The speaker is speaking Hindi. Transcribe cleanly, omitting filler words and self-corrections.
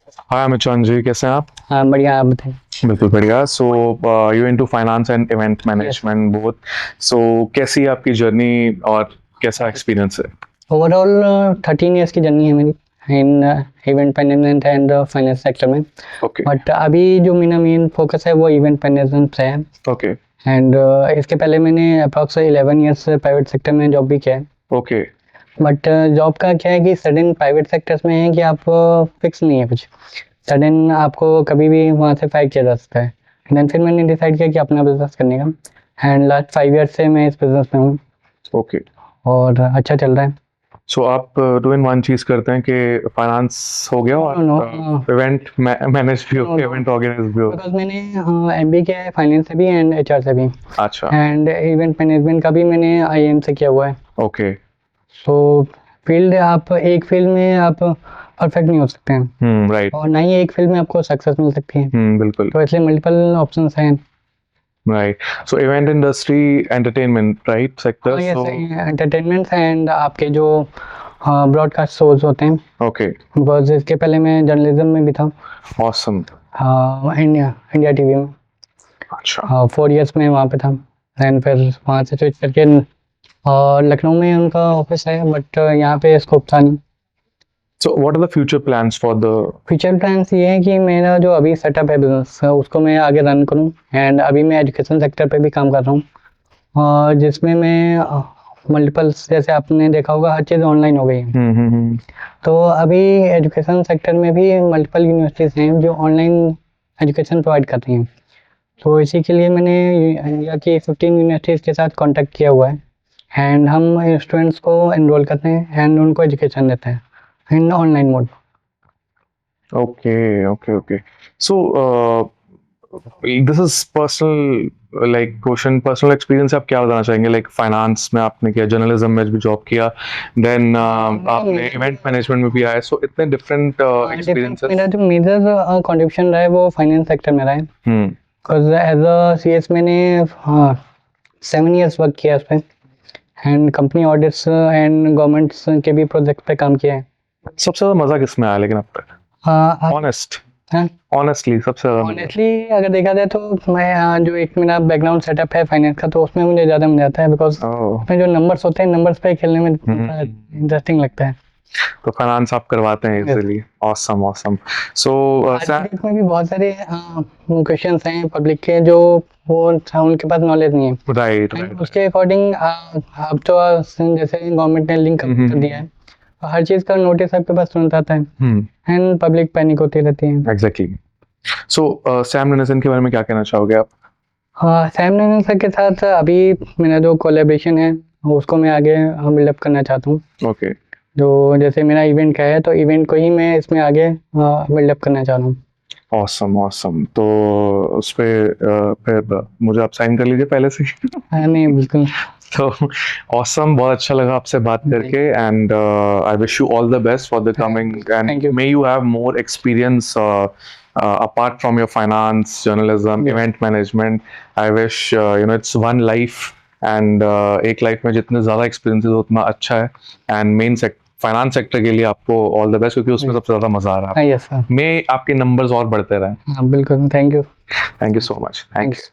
हाय अमित चौहान जी, कैसे हैं आप? हाँ बढ़िया, आप बताइए। बिल्कुल बढ़िया। So you into finance and event yes. Management both. So कैसी है आपकी जर्नी और कैसा एक्सपीरियंस है? ओवरऑल 13 ईयर्स की जर्नी है मेरी इन event management and finance sector में। ओके। बट अभी जो मेरा मेन फोकस है वो इवेंट मैनेजमेंट पे है। ओके। एंड इसके पहले मैंने अप्रॉक्स 11 ईयर्स प्राइवेट सेक्टर में जॉब भी किया है। ओके। बट जॉब का क्या है कि सडन प्राइवेट सेक्टर्स में है कि आप फिक्स नहीं है कुछ। सडन आपको कभी भी वहाँ से फाइट किया जा सकता है। देन फिर मैंने डिसाइड किया कि अपना बिजनेस करने का। एंड लास्ट 5 ईयर्स से मैं इस बिजनेस में हूँ ओके। और अच्छा चल रहा है। सो आप टू इन वन चीज करते हैं कि फाइनेंस हो गया और नो नो इवेंट मैनेज भी हो नो गया, नो, इवेंट ऑर्गेनाइज भी हो बिकॉज गया। मैंने एमबीए किया है फाइनेंस से भी एंड एचआर से भी। अच्छा। एंड इवेंट मैनेजमेंट का भी मैंने आईएम से किया हुआ है। ओके। सो फील्ड आप एक फील्ड में आप परफेक्ट नहीं हो सकते हैं राइट। और ना ही एक फील्ड में आपको सक्सेस मिल सकती है। बिल्कुल। तो इसलिए मल्टीपल ऑप्शंस हैं। राइट। सो event industry, entertainment, right sector. हाँ यस, सो एंटरटेनमेंट एंड आपके जो ब्रॉडकास्ट शोज होते हैं। ओके। बिकॉज इसके पहले मैं जर्नलिज्म में भी था। ऑसम। इंडिया इंडिया टीवी में अच्छा। 4 ईयर्स में वहाँ पे था। एंड फिर वहाँ से स्विच करके और लखनऊ में उनका ऑफिस है बट यहाँ पे स्कोप था नहीं। So what are the future plans for the? Future plans ये है कि मेरा जो अभी सेटअप है बिजनेस उसको मैं आगे रन करूँ। एंड अभी मैं एजुकेशन सेक्टर पे भी काम कर रहा हूँ और जिसमें मैं मल्टीपल्स, जैसे आपने देखा होगा हर चीज़ ऑनलाइन हो गई है। हम्म। तो अभी एजुकेशन सेक्टर में भी मल्टीपल यूनिवर्सिटीज़ हैं जो ऑनलाइन एजुकेशन प्रोवाइड कर रही हैं। तो इसी के लिए मैंने इंडिया की 15 यूनिवर्सिटीज़ के साथ कॉन्टैक्ट किया हुआ है। एंड हम स्टूडेंट्स को एनरोल करते हैं एंड उनको एजुकेशन देते हैं in online mode. Okay, okay, okay. So this is personal, like question personal experience. आप क्या बताना चाहेंगे? लाइक फाइनेंस में आपने किया, जर्नलिज्म में भी जॉब किया, देन आपने इवेंट मैनेजमेंट में भी आए, सो इतने डिफरेंट डिफरेंट, एक्सपीरियंसेस। मेरा जो मेजर कंट्रीब्यूशन रहा है वो फाइनेंस सेक्टर में रहा है। हम्म। बिकॉज एज अ सीएस मैंने 7 ईयर्स वर्क किया उस पर। And company audits and governments के भी प्रोजेक्ट पे काम किया है। सबसे ज्यादा मजा किस में आया लेकिन अब तक? ऑनेस्ट, ऑनेस्टली सबसे ज्यादा मजा? ऑनेस्टली अगर देखा जाए तो मैं जो एक मेरा बैकग्राउंड सेटअप है फाइनेंस का, तो उसमें मुझे ज़्यादा मजा आता है। बिकॉज ओह। उसमें जो नंबर्स होते हैं, नंबर्स पे खेलने में हम्म। इंटरेस्टिंग लगता है। तो फाइनेंस आप करवाते हैं Yes. Easily. Awesome, awesome. So आज की डेट में भी बहुत सारे क्वेश्चंस हैं पब्लिक के जो वो उनके पास नॉलेज नहीं है। Right, and right. उसके अकॉर्डिंग अब तो जैसे गवर्नमेंट ने लिंक कर दिया है, हर चीज़ का नोटिस आपके पास तुरंत आता है एंड पब्लिक पैनिक होती रहती है। एग्जैक्टली। सो सैम रनसन के बारे में क्या कहना चाहोगे आप? हाँ, सैम नैनन सर के साथ अभी मेरा जो कोलेब्रेशन है उसको मैं आगे बिल्डअप करना चाहता हूँ। ओके। जो जैसे मेरा इवेंट का है तो इवेंट को ही मैं इसमें आगे बिल्डअप करना चाह रहा हूँ। Awesome, awesome. तो उस पे फिर मुझे आप साइन कर लीजिए पहले से ही। हाँ नहीं बिल्कुल। तो ऑसम, बहुत अच्छा लगा आपसे बात करके, and I wish you all the best for the coming, Thank and you. May you have more experience apart from your finance, journalism, Yeah. event management. I wish it's one life, and एक लाइफ में जितने ज़्यादा एक्सपीरियंसेस उतना अच्छा है। एंड मेन फाइनेंस सेक्टर के लिए आपको ऑल द बेस्ट, क्योंकि उसमें सबसे ज़्यादा मज़ा आ रहा है। हाँ यस सर। मे आपके नंबर्स और बढ़ते रहें। हाँ बिल्कुल, thank you. Thank you so much. Thank you.